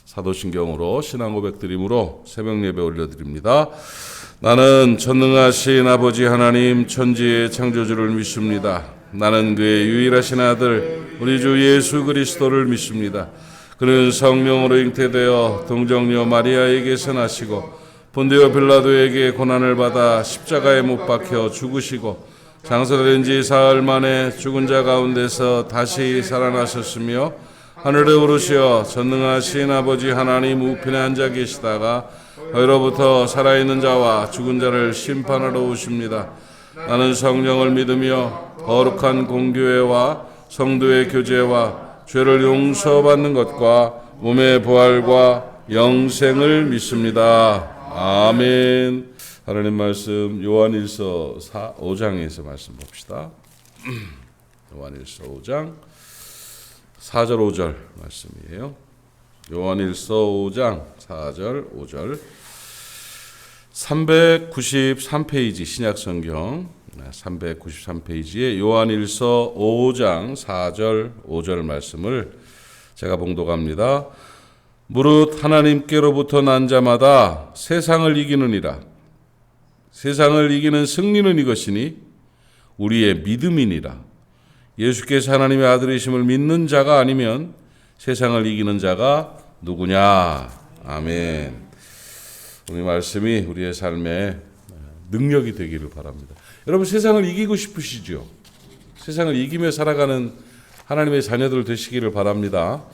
사도신경으로 신앙 고백 드림으로 새벽 예배 올려드립니다. 나는 전능하신 아버지 하나님 천지의 창조주를 믿습니다. 나는 그의 유일하신 아들 우리 주 예수 그리스도를 믿습니다. 그는 성령으로 잉태되어 동정녀 마리아에게서 나시고 본디오 빌라도에게 고난을 받아 십자가에 못 박혀 죽으시고 장사된 지 사흘 만에 죽은 자 가운데서 다시 살아나셨으며 하늘에 오르시어 전능하신 아버지 하나님 우편에 앉아 계시다가 너희로부터 살아있는 자와 죽은 자를 심판하러 오십니다. 나는 성령을 믿으며 거룩한 공교회와 성도의 교제와 죄를 용서받는 것과 몸의 부활과 영생을 믿습니다. 아멘. 하나님 말씀 요한일서 5장에서 말씀 봅시다. 요한일서 5장 4절 5절 말씀이에요. 요한일서 5장 4절 5절 393페이지 신약성경 393페이지에 요한일서 5장 4절 5절 말씀을 제가 봉독합니다. 무릇 하나님께로부터 난 자마다 세상을 이기느니라. 세상을 이기는 승리는 이것이니 우리의 믿음이니라. 예수께서 하나님의 아들이심을 믿는 자가 아니면 세상을 이기는 자가 누구냐. 아멘. 우리 말씀이 우리의 삶에 능력이 되기를 바랍니다. 여러분 세상을 이기고 싶으시죠? 세상을 이기며 살아가는 하나님의 자녀들 되시기를 바랍니다.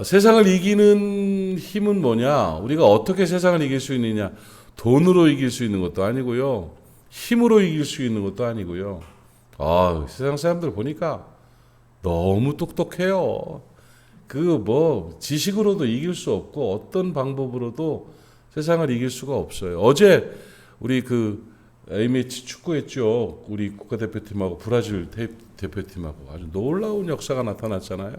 세상을 이기는 힘은 뭐냐? 우리가 어떻게 세상을 이길 수 있느냐? 돈으로 이길 수 있는 것도 아니고요. 힘으로 이길 수 있는 것도 아니고요. 세상 사람들 보니까 너무 똑똑해요. 지식으로도 이길 수 없고 어떤 방법으로도 세상을 이길 수가 없어요. 어제 우리 A매치 축구했죠. 우리 국가대표팀하고 브라질 대표팀하고 아주 놀라운 역사가 나타났잖아요.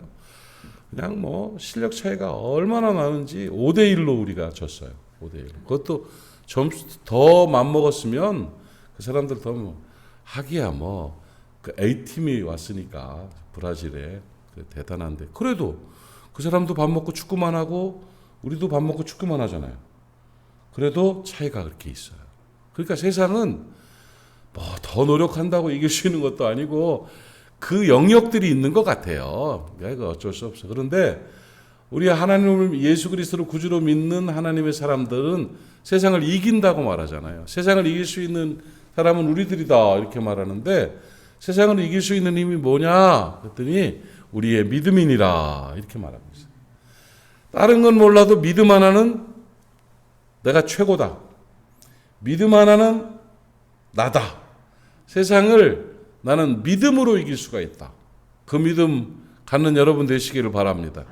그냥 실력 차이가 얼마나 나는지 5대1로 우리가 졌어요. 5대1. 그것도 점수 더 맘먹었으면 그 사람들 더 하기야 그 A팀이 왔으니까 브라질에 대단한데 그래도 그 사람도 밥 먹고 축구만 하고 우리도 밥 먹고 축구만 하잖아요. 그래도 차이가 그렇게 있어요. 그러니까 세상은 더 노력한다고 이길 수 있는 것도 아니고 그 영역들이 있는 것 같아요. 이거 어쩔 수 없어. 그런데 우리 하나님을 예수 그리스도를 구주로 믿는 하나님의 사람들은 세상을 이긴다고 말하잖아요. 세상을 이길 수 있는 사람은 우리들이다 이렇게 말하는데 세상을 이길 수 있는 힘이 뭐냐? 그랬더니 우리의 믿음이니라 이렇게 말하고 있어요. 다른 건 몰라도 믿음 하나는 내가 최고다. 믿음 하나는 나다. 세상을 나는 믿음으로 이길 수가 있다. 그 믿음 갖는 여러분 되시기를 바랍니다.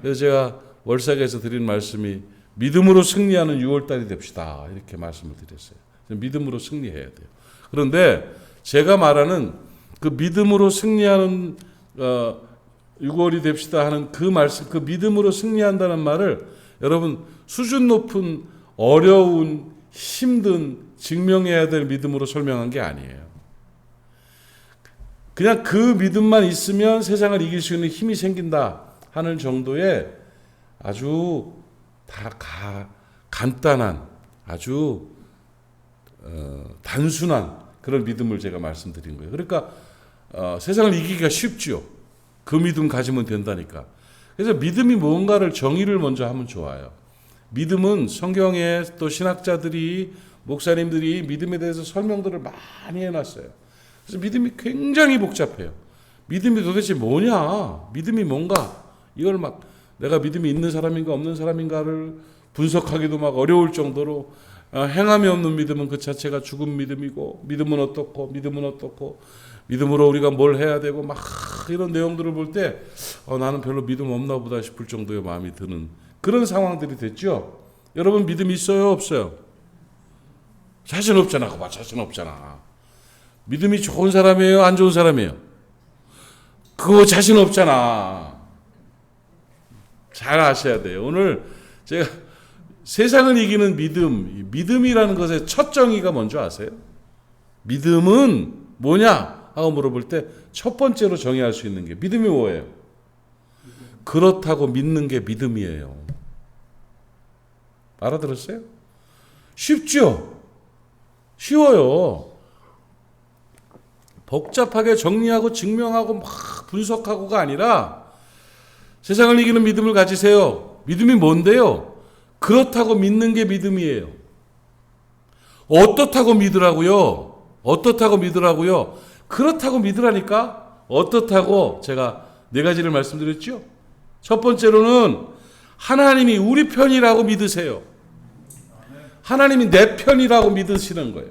그래서 제가 월삭에서 드린 말씀이 믿음으로 승리하는 6월달이 됩시다. 이렇게 말씀을 드렸어요. 믿음으로 승리해야 돼요. 그런데 제가 말하는 그 믿음으로 승리하는 6월이 됩시다 하는 그 말씀, 그 믿음으로 승리한다는 말을 여러분 수준 높은 어려운 힘든 증명해야 될 믿음으로 설명한 게 아니에요. 그냥 그 믿음만 있으면 세상을 이길 수 있는 힘이 생긴다 하는 정도의 아주 간단한 아주 단순한 그런 믿음을 제가 말씀드린 거예요. 그러니까 세상을 이기기가 쉽죠. 그 믿음 가지면 된다니까. 그래서 믿음이 뭔가를 정의를 먼저 하면 좋아요. 믿음은 성경에 또 신학자들이 목사님들이 믿음에 대해서 설명들을 많이 해놨어요. 그래서 믿음이 굉장히 복잡해요. 믿음이 도대체 뭐냐? 믿음이 뭔가? 이걸 내가 믿음이 있는 사람인가 없는 사람인가를 분석하기도 어려울 정도로 행함이 없는 믿음은 그 자체가 죽은 믿음이고 믿음은 어떻고 믿음으로 우리가 뭘 해야 되고 이런 내용들을 볼 때 나는 별로 믿음 없나 보다 싶을 정도의 마음이 드는 그런 상황들이 됐죠. 여러분 믿음 있어요 없어요? 자신 없잖아. 그거 봐, 자신 없잖아. 믿음이 좋은 사람이에요 안 좋은 사람이에요? 그거 자신 없잖아. 잘 아셔야 돼요. 오늘 제가 세상을 이기는 믿음이라는 것의 첫 정의가 뭔지 아세요? 믿음은 뭐냐 하고 물어볼 때 첫 번째로 정의할 수 있는 게 믿음이 뭐예요? 그렇다고 믿는 게 믿음이에요. 알아들었어요? 쉽죠? 쉬워요. 복잡하게 정리하고 증명하고 막 분석하고가 아니라 세상을 이기는 믿음을 가지세요. 믿음이 뭔데요? 그렇다고 믿는 게 믿음이에요. 어떻다고 믿으라고요? 어떻다고 믿으라고요? 그렇다고 믿으라니까? 어떻다고? 제가 네 가지를 말씀드렸죠? 첫 번째로는 하나님이 우리 편이라고 믿으세요. 하나님이 내 편이라고 믿으시는 거예요.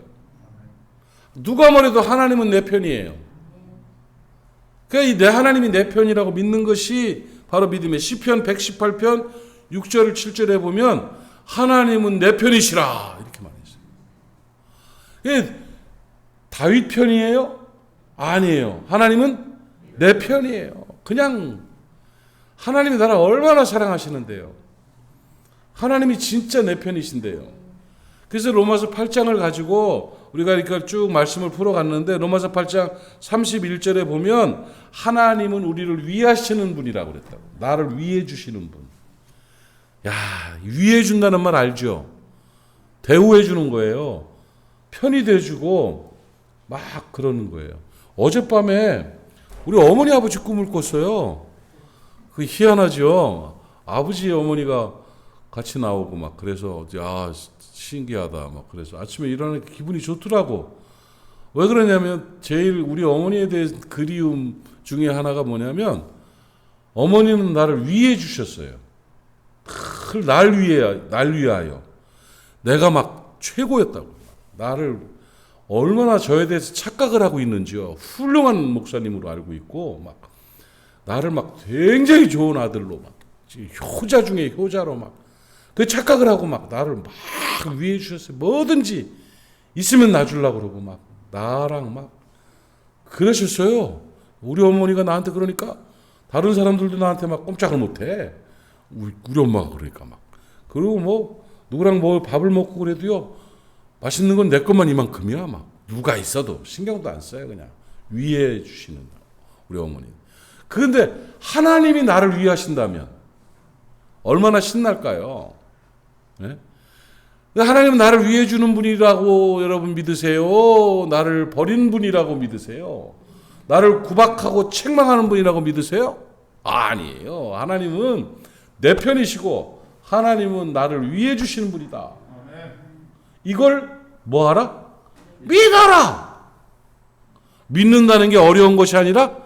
누가 뭐래도 하나님은 내 편이에요. 그러니까 내 하나님이 내 편이라고 믿는 것이 바로 믿음의 시편 118편 6절 7절에 보면 하나님은 내 편이시라 이렇게 말했어요. 다윗 편이에요? 아니에요. 하나님은 내 편이에요. 그냥 하나님이 나를 얼마나 사랑하시는데요. 하나님이 진짜 내 편이신데요. 그래서 로마서 8장을 가지고 우리가 그러니까 쭉 말씀을 풀어갔는데 로마서 8장 31절에 보면 하나님은 우리를 위하시는 분이라고 그랬다고. 나를 위해 주시는 분. 야, 위해 준다는 말 알죠? 대우해 주는 거예요. 편이 돼주고 막 그러는 거예요. 어젯밤에 우리 어머니 아버지 꿈을 꿨어요. 그 희한하죠. 아버지 어머니가 같이 나오고 막 그래서 야 신기하다 막 그래서 아침에 일어나니까 기분이 좋더라고. 왜 그러냐면 제일 우리 어머니에 대한 그리움 중에 하나가 뭐냐면 어머니는 나를 위해 주셨어요. 날 위하여 내가 막 최고였다고. 나를 얼마나 저에 대해서 착각을 하고 있는지요. 훌륭한 목사님으로 알고 있고 막 나를 막 굉장히 좋은 아들로 막 효자 중에 효자로 막 그 착각을 하고 막 나를 막 위해 주셨어요. 뭐든지 있으면 놔주려고 그러고 막 나랑 막 그러셨어요. 우리 어머니가 나한테 그러니까 다른 사람들도 나한테 막 꼼짝을 못해. 우리 엄마가 그러니까 막. 그리고 뭐 누구랑 뭐 밥을 먹고 그래도요. 맛있는 건 내 것만 이만큼이야. 막 누가 있어도 신경도 안 써요. 그냥 위해 주시는 우리 어머니. 그런데 하나님이 나를 위하신다면 얼마나 신날까요? 네? 하나님은 나를 위해 주는 분이라고 여러분 믿으세요? 나를 버린 분이라고 믿으세요? 나를 구박하고 책망하는 분이라고 믿으세요? 아니에요. 하나님은 내 편이시고 하나님은 나를 위해 주시는 분이다. 이걸 뭐하라? 믿어라. 믿는다는 게 어려운 것이 아니라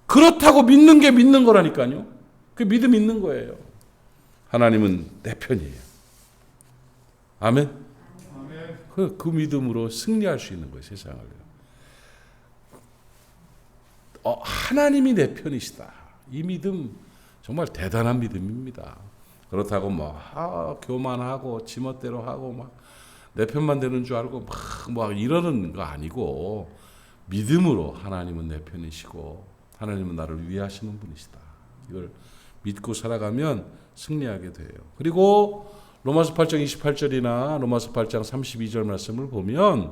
그렇다고 믿는 게 믿는 거라니까요. 그 믿음 있는 거예요. 하나님은 내 편이에요. 아멘. 그 믿음으로 승리할 수 있는 거예요. 세상을. 하나님이 내 편이시다. 이 믿음 정말 대단한 믿음입니다. 그렇다고 교만하고 지멋대로 하고 막 내 편만 되는 줄 알고 막 이러는 거 아니고 믿음으로 하나님은 내 편이시고 하나님은 나를 위하시는 분이시다. 이걸 믿고 살아가면 승리하게 돼요. 그리고 로마서 8장 28절이나 로마서 8장 32절 말씀을 보면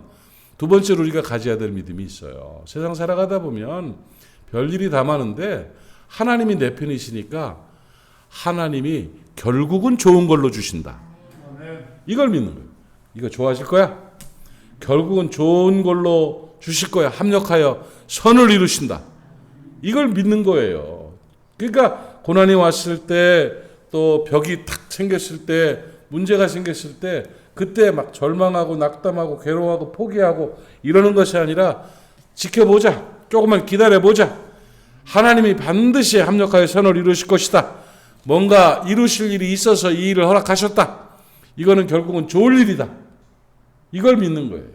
두 번째로 우리가 가져야 될 믿음이 있어요. 세상 살아가다 보면 별일이 다 많은데 하나님이 내 편이시니까 하나님이 결국은 좋은 걸로 주신다. 이걸 믿는 거예요. 이거 좋아하실 거야? 결국은 좋은 걸로 주실 거야. 합력하여 선을 이루신다. 이걸 믿는 거예요. 그러니까 고난이 왔을 때 또 벽이 탁 생겼을 때 문제가 생겼을 때 그때 막 절망하고 낙담하고 괴로워하고 포기하고 이러는 것이 아니라 지켜보자. 조금만 기다려보자. 하나님이 반드시 합력하여 선을 이루실 것이다. 뭔가 이루실 일이 있어서 이 일을 허락하셨다. 이거는 결국은 좋을 일이다. 이걸 믿는 거예요.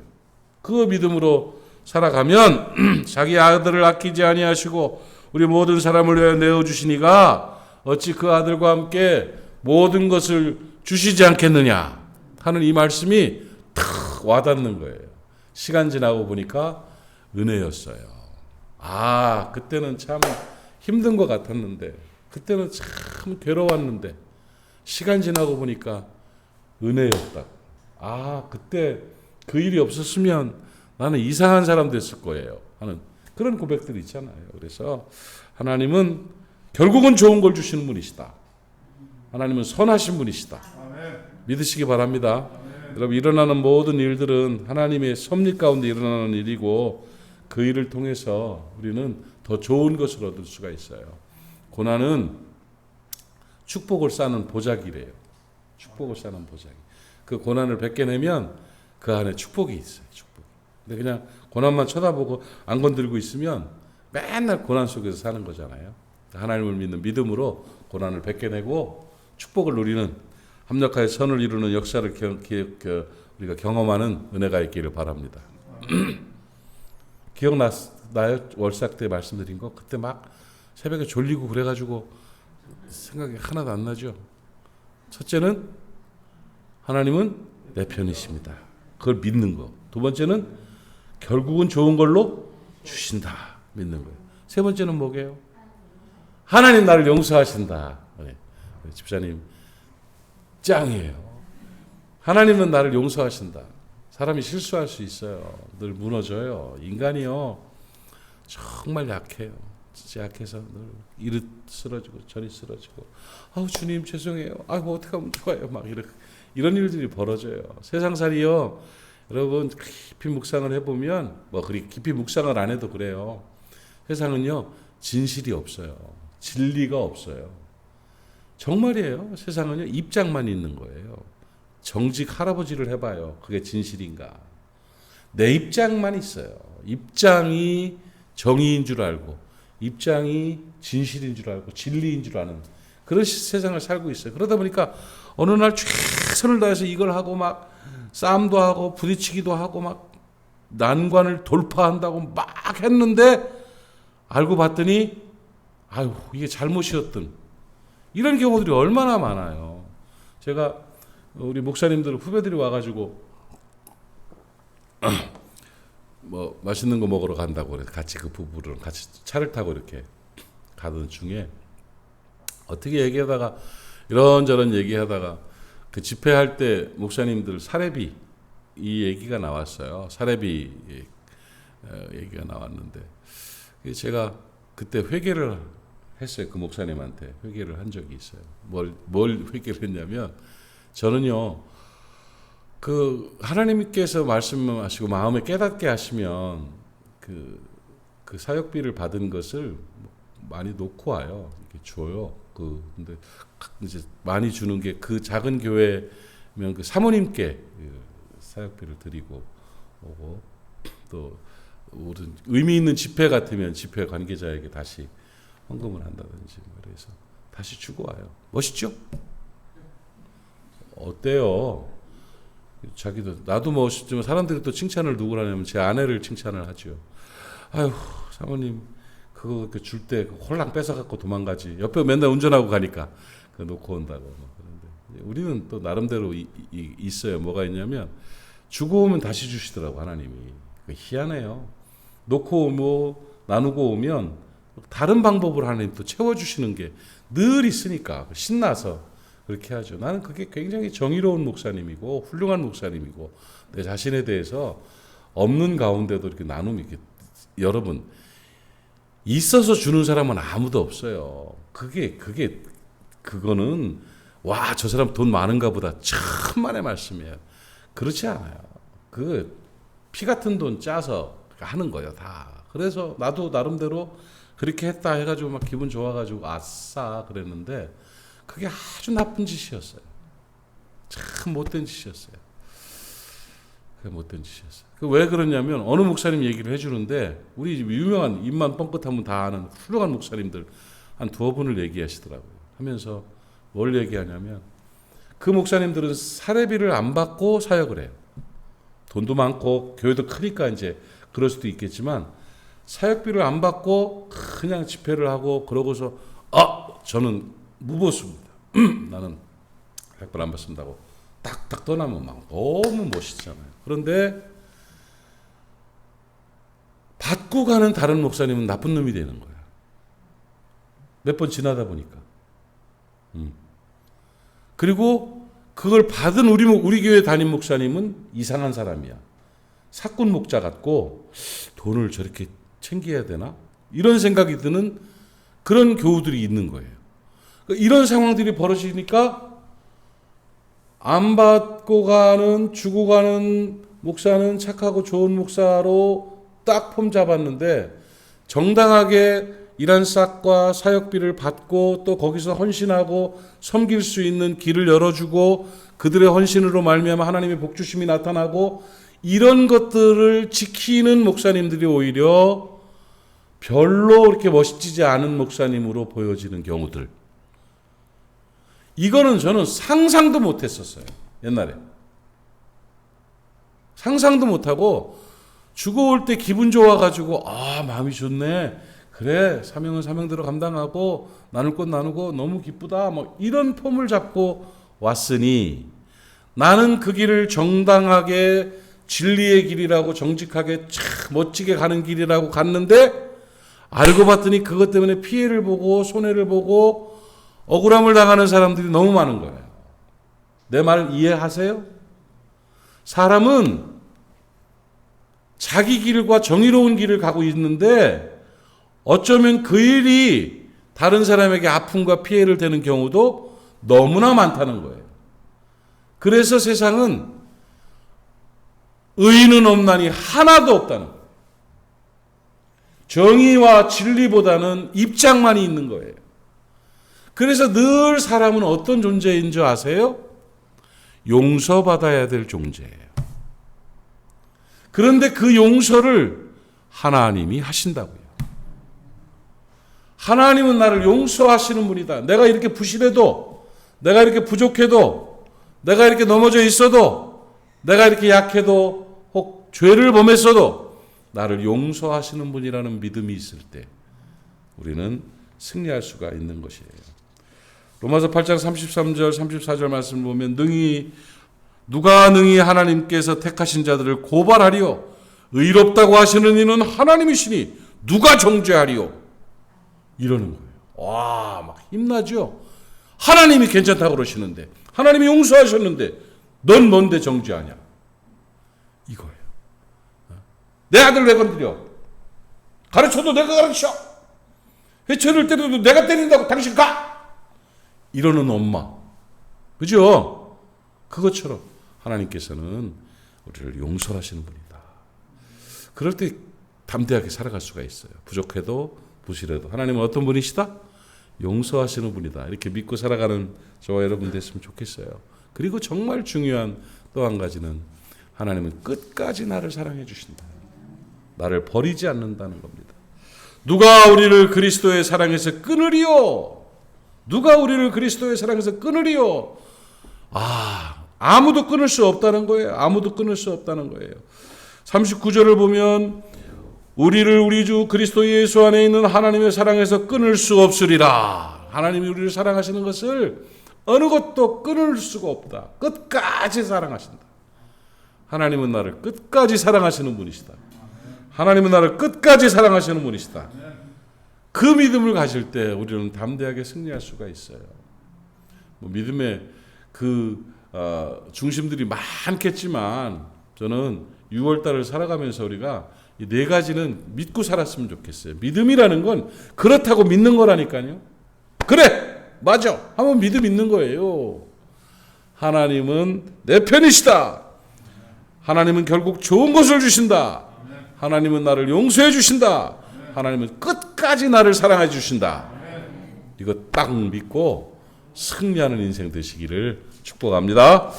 그 믿음으로 살아가면 자기 아들을 아끼지 아니하시고 우리 모든 사람을 위하여 내어주시니가 어찌 그 아들과 함께 모든 것을 주시지 않겠느냐 하는 이 말씀이 탁 와닿는 거예요. 시간 지나고 보니까 은혜였어요. 그때는 참 힘든 것 같았는데 그때는 참 괴로웠는데 시간 지나고 보니까 은혜였다. 그때 그 일이 없었으면 나는 이상한 사람 됐을 거예요 하는 그런 고백들이 있잖아요. 그래서 하나님은 결국은 좋은 걸 주시는 분이시다. 하나님은 선하신 분이시다. 믿으시기 바랍니다. 여러분, 일어나는 모든 일들은 하나님의 섭리 가운데 일어나는 일이고 그 일을 통해서 우리는 더 좋은 것을 얻을 수가 있어요. 고난은 축복을 쌓는 보자기래요. 축복을 쌓는 보자기. 그 고난을 벗겨내면 그 안에 축복이 있어요. 축복. 근데 그냥 고난만 쳐다보고 안 건들고 있으면 맨날 고난 속에서 사는 거잖아요. 하나님을 믿는 믿음으로 고난을 벗겨내고 축복을 누리는, 합력하여 선을 이루는 역사를 우리가 경험하는 은혜가 있기를 바랍니다. 기억나요? 월삭 때 말씀드린 거? 그때 막 새벽에 졸리고 그래가지고 생각이 하나도 안 나죠. 첫째는 하나님은 내 편이십니다. 그걸 믿는 거. 두 번째는 결국은 좋은 걸로 주신다. 믿는 거예요. 세 번째는 뭐게요? 하나님 나를 용서하신다. 네. 집사님 짱이에요. 하나님은 나를 용서하신다. 사람이 실수할 수 있어요. 늘 무너져요. 인간이요. 정말 약해요. 진짜 약해서 늘 이리 쓰러지고 저리 쓰러지고, 아우 주님 죄송해요. 아이고 어떻게 하면 좋아요. 막 이런 일들이 벌어져요. 세상살이요. 여러분 깊이 묵상을 해보면, 뭐 그리 깊이 묵상을 안 해도 그래요. 세상은요 진실이 없어요. 진리가 없어요. 정말이에요. 세상은요 입장만 있는 거예요. 정직 할아버지를 해봐요. 그게 진실인가? 내 입장만 있어요. 입장이 정의인 줄 알고, 입장이 진실인 줄 알고, 진리인 줄 아는 그런 세상을 살고 있어요. 그러다 보니까 어느 날 최선을 다해서 이걸 하고 막 싸움도 하고 부딪히기도 하고 막 난관을 돌파한다고 막 했는데 알고 봤더니 아유 이게 잘못이었던, 이런 경우들이 얼마나 많아요. 제가 우리 목사님들 후배들이 와가지고 뭐 맛있는 거 먹으러 간다고 그래서 같이 그 부부랑 같이 차를 타고 이렇게 가던 중에 어떻게 얘기하다가 이런저런 얘기하다가 그 집회할 때 목사님들 사례비 이 얘기가 나왔어요. 사례비 얘기가 나왔는데 제가 그때 회개를 했어요. 그 목사님한테 회개를 한 적이 있어요. 뭘 회개를 했냐면, 저는요 그 하나님께서 말씀하시고 마음에 깨닫게 하시면 그 사역비를 받은 것을 많이 놓고 와요. 이렇게 줘요. 근데 이제 많이 주는 게 그 작은 교회면 그 사모님께 사역비를 드리고 오고, 또 무슨 의미 있는 집회 같으면 집회 관계자에게 다시 헌금을 한다든지, 그래서 다시 주고 와요. 멋있죠? 어때요? 자기도 나도 멋있지만 사람들이 또 칭찬을 누구를 하냐면 제 아내를 칭찬을 하죠. 아유 사모님 그거 줄 때 홀랑 뺏어 갖고 도망가지. 옆에 맨날 운전하고 가니까 그 놓고 온다고. 그런데 우리는 또 나름대로 있어요. 뭐가 있냐면 주고 오면 다시 주시더라고 하나님이. 희한해요. 놓고 오고 나누고 오면 다른 방법으로 하나님 또 채워주시는 게 늘 있으니까 신나서 그렇게 하죠. 나는 그게 굉장히 정의로운 목사님이고 훌륭한 목사님이고, 내 자신에 대해서 없는 가운데도 이렇게 나눔이, 이렇게 여러분 있어서 주는 사람은 아무도 없어요. 그거는 와 저 사람 돈 많은가 보다 천만의 말씀이에요. 그렇지 않아요. 그 피 같은 돈 짜서 하는 거예요 다. 그래서 나도 나름대로 그렇게 했다 해가지고 막 기분 좋아가지고 아싸 그랬는데 그게 아주 나쁜 짓이었어요. 참 못된 짓이었어요. 그게 못된 짓이었어요. 왜 그러냐면 어느 목사님 얘기를 해주는데, 우리 유명한 입만 뻥끗하면 다 아는 훌륭한 목사님들 한 두어 분을 얘기하시더라고요. 하면서 뭘 얘기하냐면 그 목사님들은 사례비를 안 받고 사역을 해요. 돈도 많고 교회도 크니까 이제 그럴 수도 있겠지만 사역비를 안 받고 그냥 집회를 하고 그러고서 저는 무보수입니다. 나는 사역비를 안 받습니다고 딱딱 떠나면 막 너무 멋있잖아요. 그런데 받고 가는 다른 목사님은 나쁜 놈이 되는 거야. 몇 번 지나다 보니까. 그리고 그걸 받은 우리 교회 담임 목사님은 이상한 사람이야. 사꾼 목자 같고 돈을 저렇게 챙겨야 되나? 이런 생각이 드는 그런 교우들이 있는 거예요. 이런 상황들이 벌어지니까 안 받고 가는, 주고 가는 목사는 착하고 좋은 목사로 딱 폼 잡았는데 정당하게 일한 싹과 사역비를 받고 또 거기서 헌신하고 섬길 수 있는 길을 열어주고 그들의 헌신으로 말미암아 하나님의 복주심이 나타나고 이런 것들을 지키는 목사님들이 오히려 별로 그렇게 멋지지 않은 목사님으로 보여지는 경우들. 이거는 저는 상상도 못했었어요. 옛날에. 상상도 못하고 주고 올 때 기분 좋아가지고 마음이 좋네. 그래, 사명은 사명대로 감당하고 나눌 것 나누고 너무 기쁘다. 뭐 이런 폼을 잡고 왔으니 나는 그 길을 정당하게 진리의 길이라고 정직하게 참 멋지게 가는 길이라고 갔는데 알고 봤더니 그것 때문에 피해를 보고 손해를 보고 억울함을 당하는 사람들이 너무 많은 거예요. 내 말 이해하세요? 사람은 자기 길과 정의로운 길을 가고 있는데 어쩌면 그 일이 다른 사람에게 아픔과 피해를 되는 경우도 너무나 많다는 거예요. 그래서 세상은 의인은 없나니 하나도 없다는 거예요. 정의와 진리보다는 입장만이 있는 거예요. 그래서 늘 사람은 어떤 존재인 줄 아세요? 용서받아야 될 존재예요. 그런데 그 용서를 하나님이 하신다고요. 하나님은 나를 용서하시는 분이다. 내가 이렇게 부실해도, 내가 이렇게 부족해도, 내가 이렇게 넘어져 있어도, 내가 이렇게 약해도, 혹 죄를 범했어도 나를 용서하시는 분이라는 믿음이 있을 때 우리는 승리할 수가 있는 것이에요. 로마서 8장 33절 34절 말씀을 보면 누가 능히 하나님께서 택하신 자들을 고발하리요 의롭다고 하시는 이는 하나님이시니 누가 정죄하리요 이러는 거예요. 와, 막 힘나죠. 하나님이 괜찮다고 그러시는데, 하나님이 용서하셨는데 넌 뭔데 정죄하냐 이거예요. 내 아들 왜 건드려? 가르쳐도 내가 가르쳐. 회초리를 때려도 내가 때린다고 당신 가. 이러는 엄마, 그죠? 그것처럼 하나님께서는 우리를 용서하시는 분이다. 그럴 때 담대하게 살아갈 수가 있어요. 부족해도 부실해도 하나님은 어떤 분이시다? 용서하시는 분이다. 이렇게 믿고 살아가는 저와 여러분 됐으면 좋겠어요. 그리고 정말 중요한 또 한 가지는 하나님은 끝까지 나를 사랑해 주신다. 나를 버리지 않는다는 겁니다. 누가 우리를 그리스도의 사랑에서 끊으리요? 누가 우리를 그리스도의 사랑에서 끊으리요? 아무도 끊을 수 없다는 거예요. 아무도 끊을 수 없다는 거예요. 39절을 보면 우리를 우리 주 그리스도 예수 안에 있는 하나님의 사랑에서 끊을 수 없으리라. 하나님이 우리를 사랑하시는 것을 어느 것도 끊을 수가 없다. 끝까지 사랑하신다. 하나님은 나를 끝까지 사랑하시는 분이시다. 하나님은 나를 끝까지 사랑하시는 분이시다. 그 믿음을 가질 때 우리는 담대하게 승리할 수가 있어요. 믿음의 중심들이 많겠지만 저는 6월달을 살아가면서 우리가 이 네 가지는 믿고 살았으면 좋겠어요. 믿음이라는 건 그렇다고 믿는 거라니까요. 그래, 맞아 하면 믿음 있는 거예요. 하나님은 내 편이시다. 하나님은 결국 좋은 것을 주신다. 하나님은 나를 용서해 주신다. 하나님은 끝까지 나를 사랑해 주신다. 이거 딱 믿고 승리하는 인생 되시기를 축복합니다.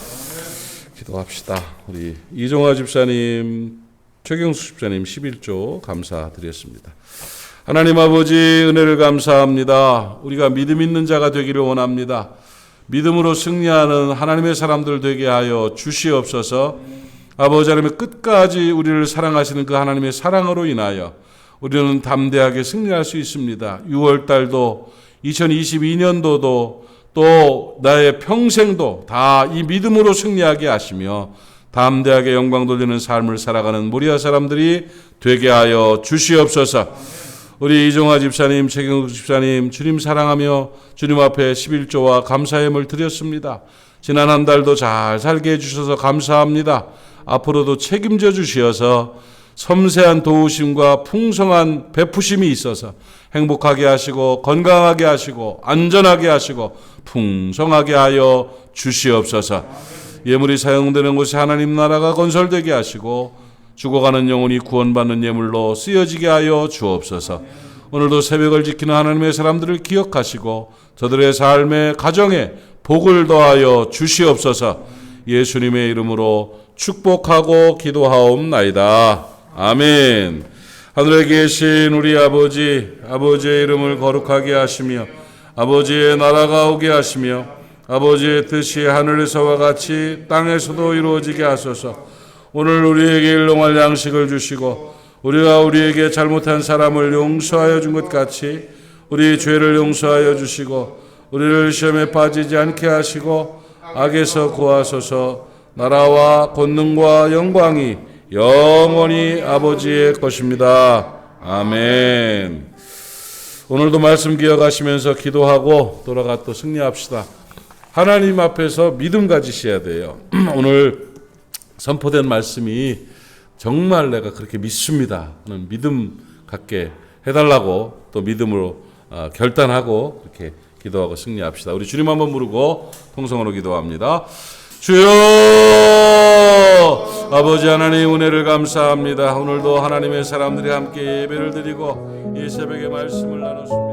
기도합시다. 우리 이종화 집사님, 최경수 집사님 11조 감사드렸습니다. 하나님 아버지 은혜를 감사합니다. 우리가 믿음 있는 자가 되기를 원합니다. 믿음으로 승리하는 하나님의 사람들 되게 하여 주시옵소서. 아버지 하나님의 끝까지 우리를 사랑하시는 그 하나님의 사랑으로 인하여 우리는 담대하게 승리할 수 있습니다. 6월달도 2022년도도 또 나의 평생도 다 이 믿음으로 승리하게 하시며 담대하게 영광 돌리는 삶을 살아가는 모리아 사람들이 되게 하여 주시옵소서. 우리 이종화 집사님, 최경수 집사님 주님 사랑하며 주님 앞에 11조와 감사함을 드렸습니다. 지난 한 달도 잘 살게 해주셔서 감사합니다. 앞으로도 책임져 주시어서 섬세한 도우심과 풍성한 베푸심이 있어서 행복하게 하시고 건강하게 하시고 안전하게 하시고 풍성하게 하여 주시옵소서. 예물이 사용되는 곳에 하나님 나라가 건설되게 하시고 죽어가는 영혼이 구원받는 예물로 쓰여지게 하여 주옵소서. 오늘도 새벽을 지키는 하나님의 사람들을 기억하시고 저들의 삶의 가정에 복을 더하여 주시옵소서. 예수님의 이름으로 축복하고 기도하옵나이다. 아멘. 하늘에 계신 우리 아버지, 아버지의 이름을 거룩하게 하시며 아버지의 나라가 오게 하시며 아버지의 뜻이 하늘에서와 같이 땅에서도 이루어지게 하소서. 오늘 우리에게 일용할 양식을 주시고 우리가 우리에게 잘못한 사람을 용서하여 준 것 같이 우리 죄를 용서하여 주시고 우리를 시험에 빠지지 않게 하시고 악에서 구하소서. 나라와 권능과 영광이 영원히 아버지의 것입니다. 아멘. 오늘도 말씀 기억하시면서 기도하고 돌아가 또 승리합시다. 하나님 앞에서 믿음 가지셔야 돼요. 오늘 선포된 말씀이 정말 내가 그렇게 믿습니다 하는 믿음 갖게 해달라고 또 믿음으로 결단하고 그렇게 기도하고 승리합시다. 우리 주님 한번 부르고 통성으로 기도합니다. 주여, 아버지 하나님 은혜를 감사합니다. 오늘도 하나님의 사람들이 함께 예배를 드리고 이 새벽에 말씀을 나눴습니다.